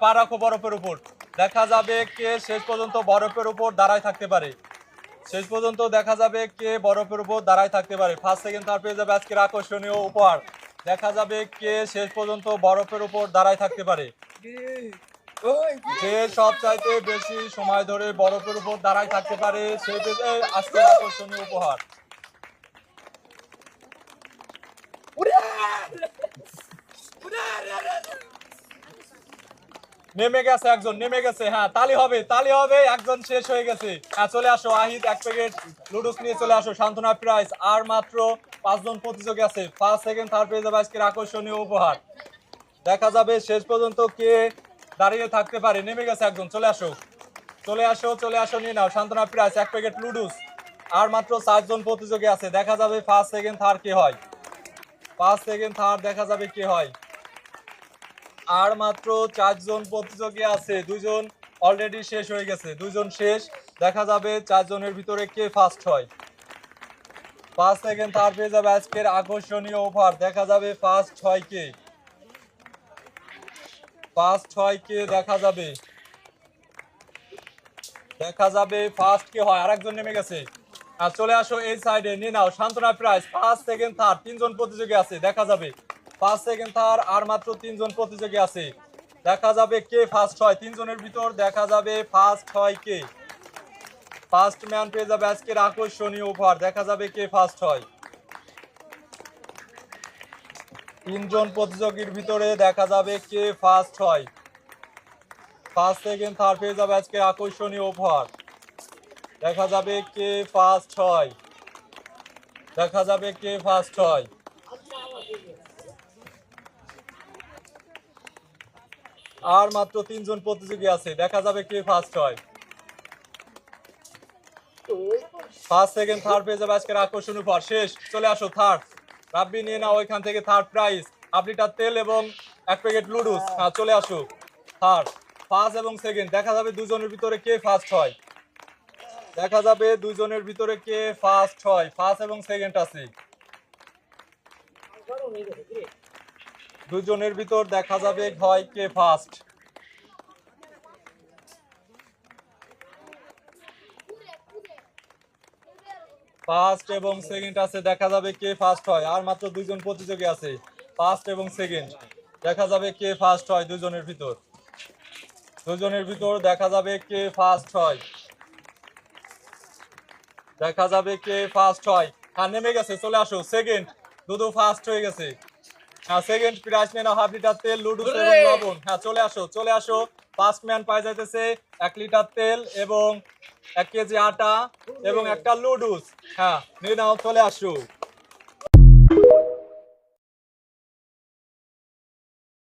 পা রাখো বরফের উপর, দেখা যাবে কে শেষ পর্যন্ত বরফের উপর দাঁড়ায় থাকতে পারে। শেষ পর্যন্ত দেখা যাবে কে বরফের উপর দাঁড়ায় থাকতে পারে। ফার্স্ট সেকেন্ড থার্ড পেয়ে যাবে আজকের আকর্ষণীয় উপহার। দেখা যাবে কে শেষ পর্যন্ত বরফের উপর দাঁড়ায় থাকতে পারে। যে সবচাইতে বেশি সময় ধরে বরফের উপর দাঁড়ায় থাকতে পারে সে পেয়ে আজকের আকর্ষণীয় উপহার। নেমে গেছে একজন, নেমে গেছে। হ্যাঁ, তালি হবে, তালি হবে, একজন শেষ হয়ে গেছে। হ্যাঁ, চলে আসো আহিদ, এক প্যাকেট লুডুস নিয়ে চলে আসো। সান্ত্বনা প্রাইস, আর মাত্র 5 জন প্রতিযোগী আছে। ফার্স্ট সেকেন্ড থার্ড পেয়ে যাবে আজকের আকর্ষণীয় উপহার। দেখা যাবে শেষ পর্যন্ত কে দাঁড়িয়ে থাকতে পারে। নেমে গেছে একজন, চলে আসো, চলে আসো, চলে আসো, নিয়ে নাও সান্ত্বনা প্রাইস, এক প্যাকেট লুডুস। আর মাত্র 4 জন প্রতিযোগী আছে। দেখা যাবে ফার্স্ট সেকেন্ড থার্ড কে হয়। ফার্স্ট সেকেন্ড থার্ড দেখা যাবে কে হয়। আর মাত্র 4 জন প্রতিযোগী আছে। 2 জন অলরেডি শেষ হয়ে গেছে, 2 জন শেষ। দেখা যাবে 4 জনের ভিতরে কে ফার্স্ট হয়। ফার্স্ট সেকেন্ড থার্ড পেয়ে যাবে আজকের আকর্ষণীয় অফার। দেখা যাবে ফার্স্ট হয় কে, ফার্স্ট হয় কে দেখা যাবে, দেখা যাবে ফার্স্ট কে হয়। আরেকজন নেমে গেছে। আর চলে আসো এই সাইডে, নিয়ে নাও সান্ত্বনা প্রাইস। ফার্স্ট সেকেন্ড থার্ড 3 জন প্রতিযোগী আছে। দেখা যাবে ফার্স্ট সেকেন্ড থার্ড আর মাত্র 3 জন প্রতিযোগী আছে। দেখা যাবে কে ফার্স্ট হয়। 3 জনের ভিতর দেখা যাবে ফার্স্ট হয় কে। ফার্স্ট ম্যান পেয়ে যাবে আজকের আকর্ষণীয় উপহার। দেখা যাবে কে ফার্স্ট হয়। 3 জন প্রতিযোগীর ভিতরে দেখা যাবে কে ফার্স্ট হয়। ফার্স্ট সেকেন্ড থার্ড পেয়ে যাবে আজকের আকর্ষণীয় উপহার। দেখা যাবে কে ফার্স্ট হয়। দেখা যাবে কে ফার্স্ট হয়। আর মাত্র 3 জন প্রতিযোগী আছে। দেখা যাবে কে ফার্স্ট হয়। ফার্স্ট সেকেন্ড থার্ড পেয়ে যাবে আজকের আকর্ষণীয় উপহার। শেষ, চলে আসো থার্ড। রাব্বি নিয়ে নাও ওইখান থেকে থার্ড প্রাইজ, 1 লিটার তেল এবং 1 প্যাকেট লুডুস। হ্যাঁ, চলে আসো থার্ড। ফার্স্ট এবং সেকেন্ড দেখা যাবে 2 জনের ভিতরে কে ফার্স্ট হয়। দেখা যাবে 2 জনের ভিতরে কে ফার্স্ট হয়। ফার্স্ট এবং সেকেন্ড আছে। 2 জনের ভিতর দেখা যাবে হয় কে ফার্স্ট। ফার্স্ট এবং সেকেন্ড আছে। দেখা যাবে কে ফার্স্ট হয়। আর মাত্র 2 জন প্রতিযোগী আছে। ফার্স্ট এবং সেকেন্ড দেখা যাবে কে ফার্স্ট হয়। 2 জনের ভিতর, 2 জনের ভিতর দেখা যাবে কে ফার্স্ট হয়। দেখা যাবে কে ফার্স্ট হয়। হ্যাঁ, নেমে গেছে, চলে আসো সেকেন্ড। দুদু ফার্স্ট হয়ে গেছে। হ্যাঁ, সেকেন্ড প্রাইজ নিয়ে নাও 1/2 লিটার তেল, লুডুস এবং লবণ। হ্যাঁ, চলে আসো, চলে আসো। ফার্স্ট ম্যান পাই যাইতেছে 1 লিটার তেল এবং 1 কেজি আটা এবং একটা লুডুস। হ্যাঁ, নিয়ে নাও, চলে আসো।